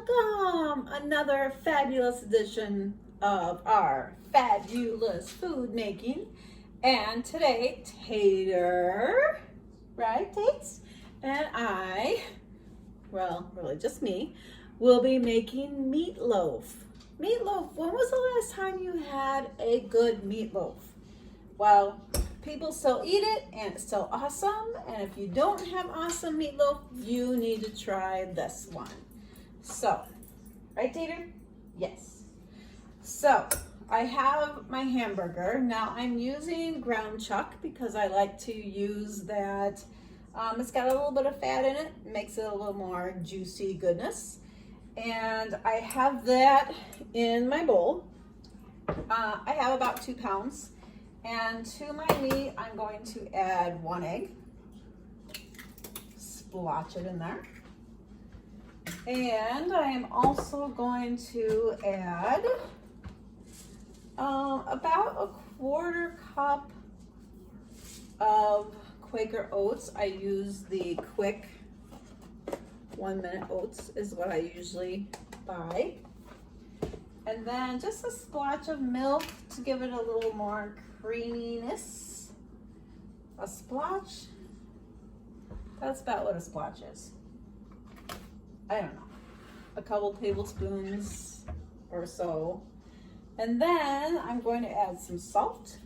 Welcome! Another fabulous edition of our fabulous food making. And today, Tater, right, Tates? And I, well, really just me, will be making meatloaf. Meatloaf, when was the last time you had a good meatloaf? Well, people still eat it and it's still awesome. And if you don't have awesome meatloaf, you need to try this one. So, right, Tater? Yes. So, I have my hamburger. Now, I'm using ground chuck because I like to use that. It's got a little bit of fat in it. Makes it a little more juicy goodness. And I have that in my bowl. I have about 2 pounds. And to my meat, I'm going to add 1 egg. Splotch it in there. And I am also going to add about a 1/4 cup of Quaker Oats. I use the quick 1-minute oats is what I usually buy. And then just a splotch of milk to give it a little more creaminess. A splotch, that's about what a splotch is. I don't know, a couple tablespoons or so. And then I'm going to add some salt.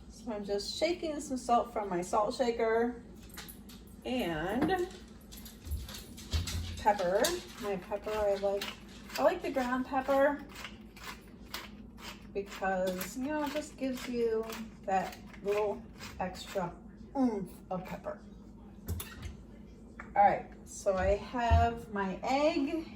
So I'm just shaking some salt from my salt shaker and pepper. My pepper, I like the ground pepper because, you know, it just gives you that little extra oomph of pepper. All right, so I have my egg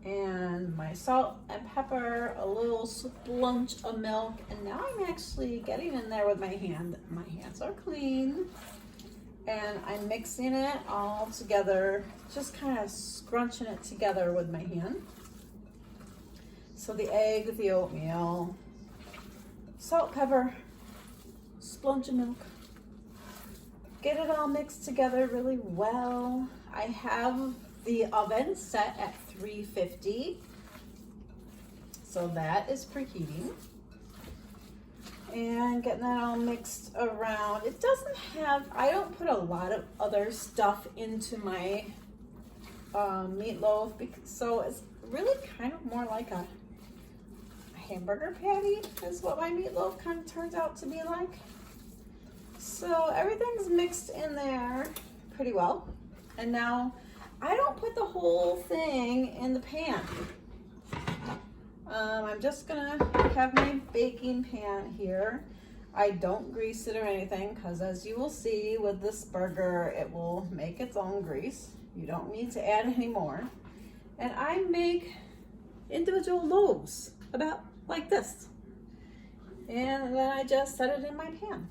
and my salt and pepper, a little splunch of milk, and now I'm actually getting in there with my hand. My hands are clean, and I'm mixing it all together, just kind of scrunching it together with my hand. So the egg, the oatmeal, salt, pepper, splunch of milk. Get it all mixed together really well. I have the oven set at 350, so that is preheating. And getting that all mixed around. It doesn't have, I don't put a lot of other stuff into my meatloaf, so it's really kind of more like a hamburger patty is what my meatloaf kind of turns out to be like. So everything's mixed in there pretty well. And now I don't put the whole thing in the pan. I'm just gonna have my baking pan here. I don't grease it or anything because, as you will see with this burger, it will make its own grease. You don't need to add any more. And I make individual loaves about like this. And then I just set it in my pan.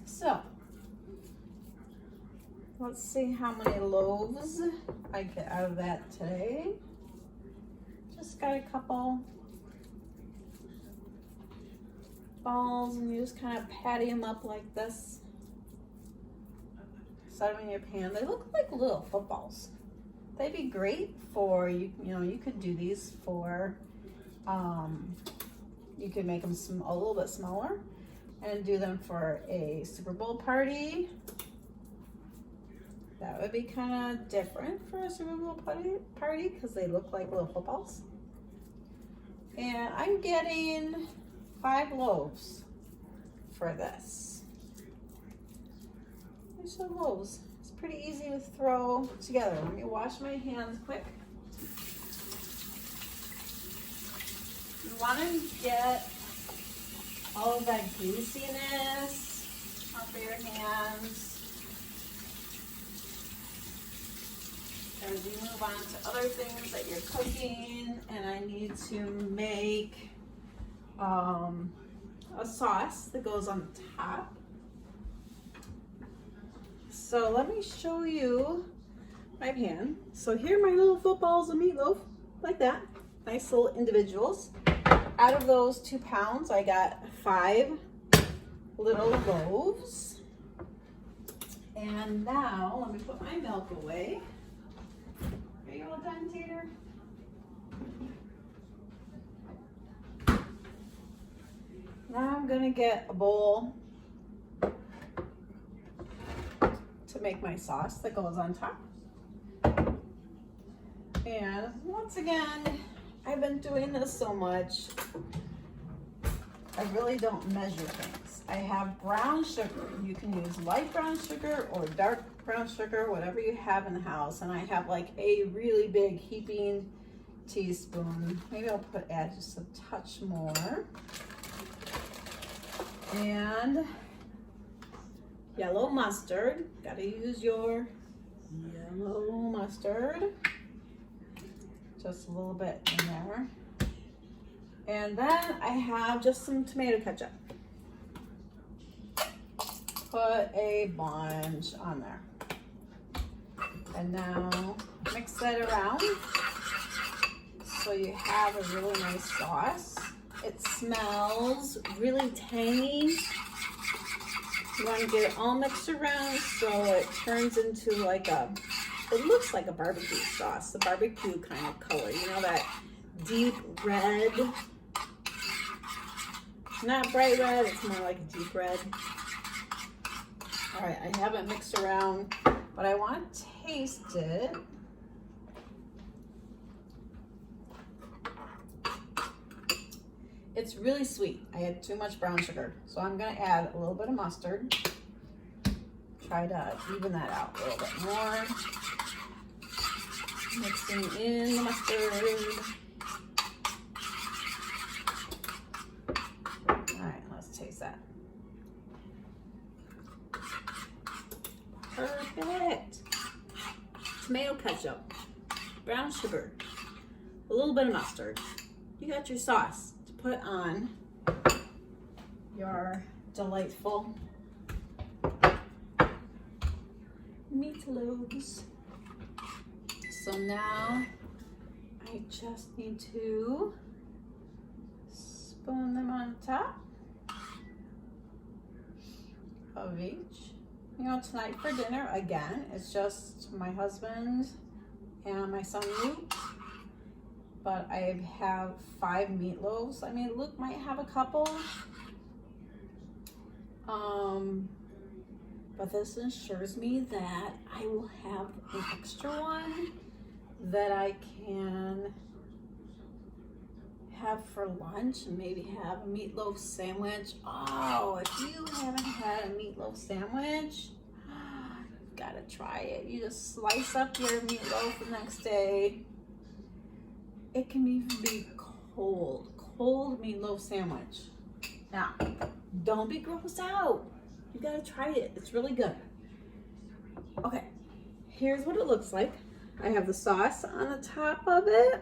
So, let's see how many loaves I get out of that today. Just got a couple balls, and you just kind of patty them up like this. Set them in your pan. They look like little footballs. They'd be great for, you know, you could do these for, you could make them a little bit smaller and do them for a Super Bowl party. That would be kind of different for a Super Bowl party because they look like little footballs. And I'm getting 5 loaves for this. There's some loaves. It's pretty easy to throw together. Let me wash my hands quick. You want to get all of that greasiness off of your hands as you move on to other things that you're cooking. And I need to make a sauce that goes on the top. So let me show you my pan. So here are my little footballs of meatloaf, like that. Nice little individuals. Out of those 2 pounds, I got 5 little loaves. And now, let me put my milk away. Are you all done, Tater? Now I'm gonna get a bowl to make my sauce that goes on top. And once again, I've been doing this so much, I really don't measure things. I have brown sugar. You can use light brown sugar or dark brown sugar, whatever you have in the house. And I have like a really big heaping teaspoon. Maybe I'll add just a touch more. And yellow mustard. Gotta use your yellow mustard. Just a little bit in there. And then I have just some tomato ketchup. Put a bunch on there. And now mix that around so you have a really nice sauce. It smells really tangy. You want to get it all mixed around so it turns into like it looks like a barbecue sauce, the barbecue kind of color. You know, that deep red. Not bright red, it's more like a deep red. All right, I have it mixed around, but I want to taste it. It's really sweet. I had too much brown sugar, so I'm gonna add a little bit of mustard. Try to even that out a little bit more. Mixing in the mustard. All right, let's taste that. Perfect. Tomato ketchup, brown sugar, a little bit of mustard. You got your sauce to put on your delightful meatloaves. So now I just need to spoon them on top of each. You know, tonight for dinner, again, it's just my husband and my son Luke. But I have 5 meatloaves. I mean, Luke might have a couple. But this ensures me that I will have an extra one that I can have for lunch and maybe have a meatloaf sandwich. Oh, if you haven't had a meatloaf sandwich, you've got to try it. You just slice up your meatloaf the next day. It can even be cold meatloaf sandwich. Now, don't be grossed out. You gotta try it, it's really good. Okay, here's what it looks like. I have the sauce on the top of it.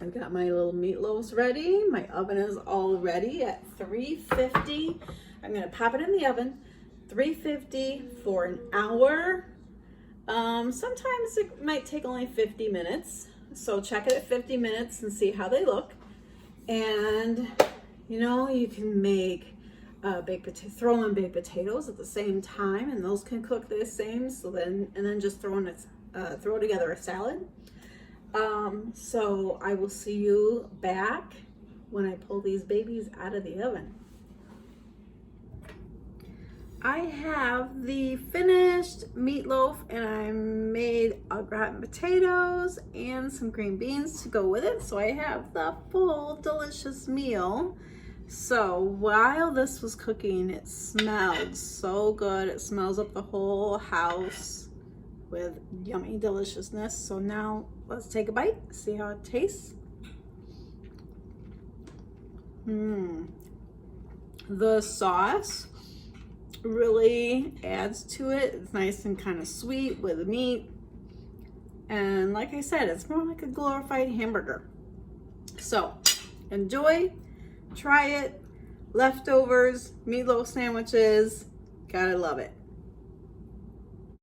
I've got my little meatloaves ready. My oven is all ready at 350. I'm gonna pop it in the oven, 350 for an hour. Sometimes it might take only 50 minutes. So check it at 50 minutes and see how they look. And you know, you can make throw in baked potatoes at the same time, and those can cook the same. So then, and then just throw together a salad. So I will see you back when I pull these babies out of the oven. I have the finished meatloaf, and I made au gratin potatoes and some green beans to go with it. So I have the full delicious meal. So while this was cooking, it smelled so good. It smells up the whole house with yummy deliciousness. So now let's take a bite, see how it tastes. The sauce really adds to it. It's nice and kind of sweet with the meat. And like I said, it's more like a glorified hamburger. So enjoy. Try it. Leftovers, meatloaf sandwiches, gotta love it.